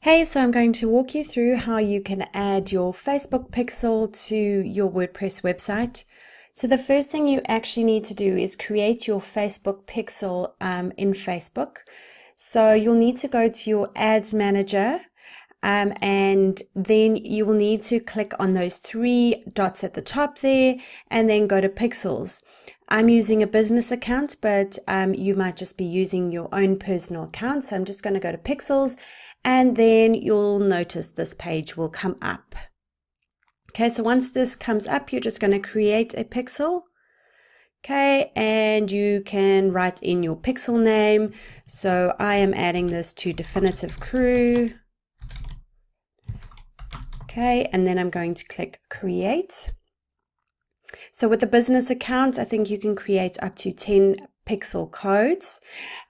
Hey, so I'm going to walk you through how you can add your Facebook pixel to your WordPress website. So the first thing you actually need to do is create your Facebook pixel in Facebook. So you'll need to go to your ads manager and then you will need to click on those three dots at the top there and then go to pixels. I'm using a business account, but you might just be using your own personal account. So I'm just going to go to pixels. And then you'll notice this page will come up. Okay, so once this comes up, you're just going to create a pixel. Okay, and you can write in your pixel name. So I am adding this to Definitive Crew. Okay, and then I'm going to click Create. So with the business account, I think you can create up to 10 pixel codes.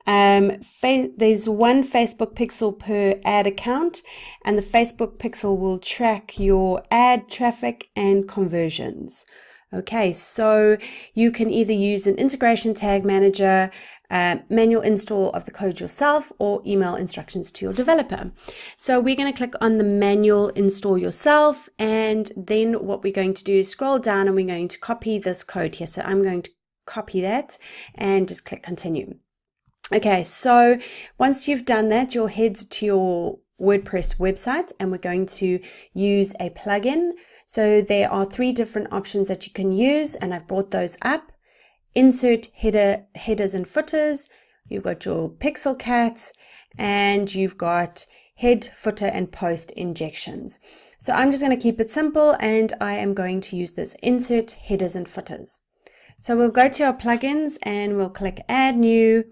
There's one Facebook pixel per ad account, and the Facebook pixel will track your ad traffic and conversions. Okay, so you can either use an integration tag manager, manual install of the code yourself, or email instructions to your developer. So we're going to click on the manual install yourself, and then what we're going to do is scroll down and we're going to copy this code here. So I'm going to copy that and just click continue. Okay, so once you've done that, you'll head to your WordPress website and we're going to use a plugin. So there are 3 different options that you can use, and I've brought those up. Insert headers and footers. You've got your pixel cat, and you've got head, footer, and post injections. So I'm just going to keep it simple, and I am going to use this insert headers and footers. So we'll go to our plugins and we'll click add new,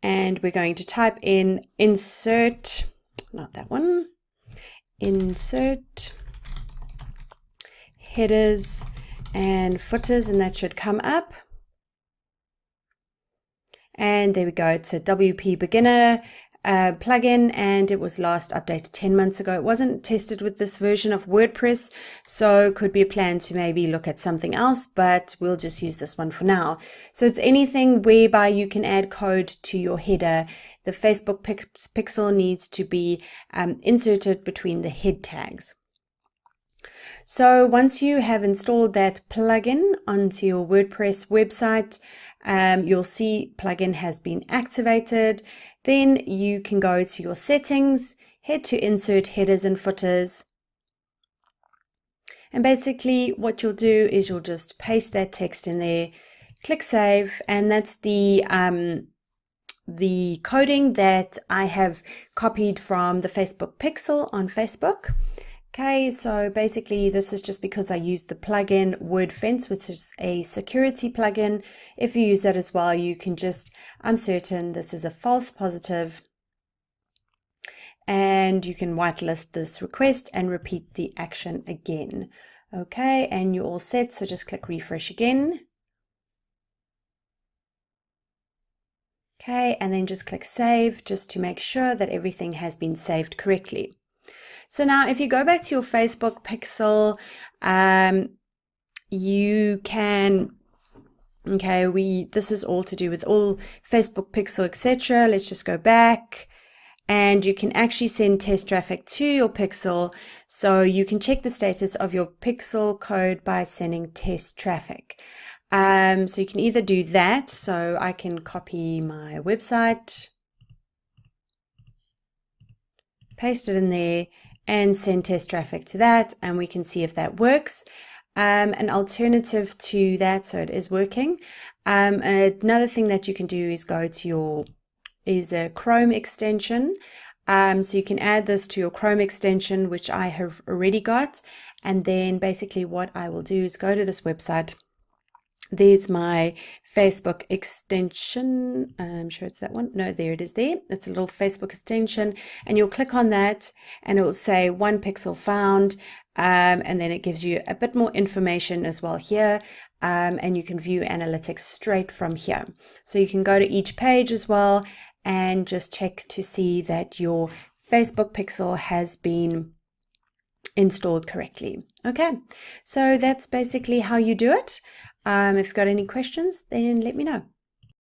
and we're going to type in insert, not that one, insert headers and footers, and that should come up. And there we go. It's a WP beginner plugin, and it was last updated 10 months ago. It wasn't tested with this version of WordPress, so could be a plan to maybe look at something else, but we'll just use this one for now. So it's anything whereby you can add code to your header. The Facebook pixel needs to be inserted between the head tags. So once you have installed that plugin onto your WordPress website, you'll see plugin has been activated. Then you can go to your settings, head to insert headers and footers. And basically what you'll do is you'll just paste that text in there, click save, and that's the coding that I have copied from the Facebook pixel on Facebook. Okay, so basically this is just because I used the plugin WordFence, which is a security plugin. If you use that as well, you can just, I'm certain this is a false positive, and you can whitelist this request and repeat the action again. Okay, and you're all set, so just click refresh again. Okay, and then just click save just to make sure that everything has been saved correctly. So now if you go back to your Facebook pixel, you can, okay, this is all to do with all Facebook pixel, etc. Let's just go back, and you can actually send test traffic to your pixel. So you can check the status of your pixel code by sending test traffic. So you can either do that, so I can copy my website, paste it in there, and send test traffic to that, and we can see if that works. An alternative to that, so it is working. Another thing that you can do is go to a Chrome extension. So you can add this to your Chrome extension, which I have already got. And then basically what I will do is go to this website. There's my Facebook extension. I'm sure it's that one. No, there it is there. It's a little Facebook extension, and you'll click on that and it will say 1 pixel found, and then it gives you a bit more information as well here, and you can view analytics straight from here. So you can go to each page as well and just check to see that your Facebook pixel has been installed correctly. Okay, so that's basically how you do it. If you've got any questions, then let me know.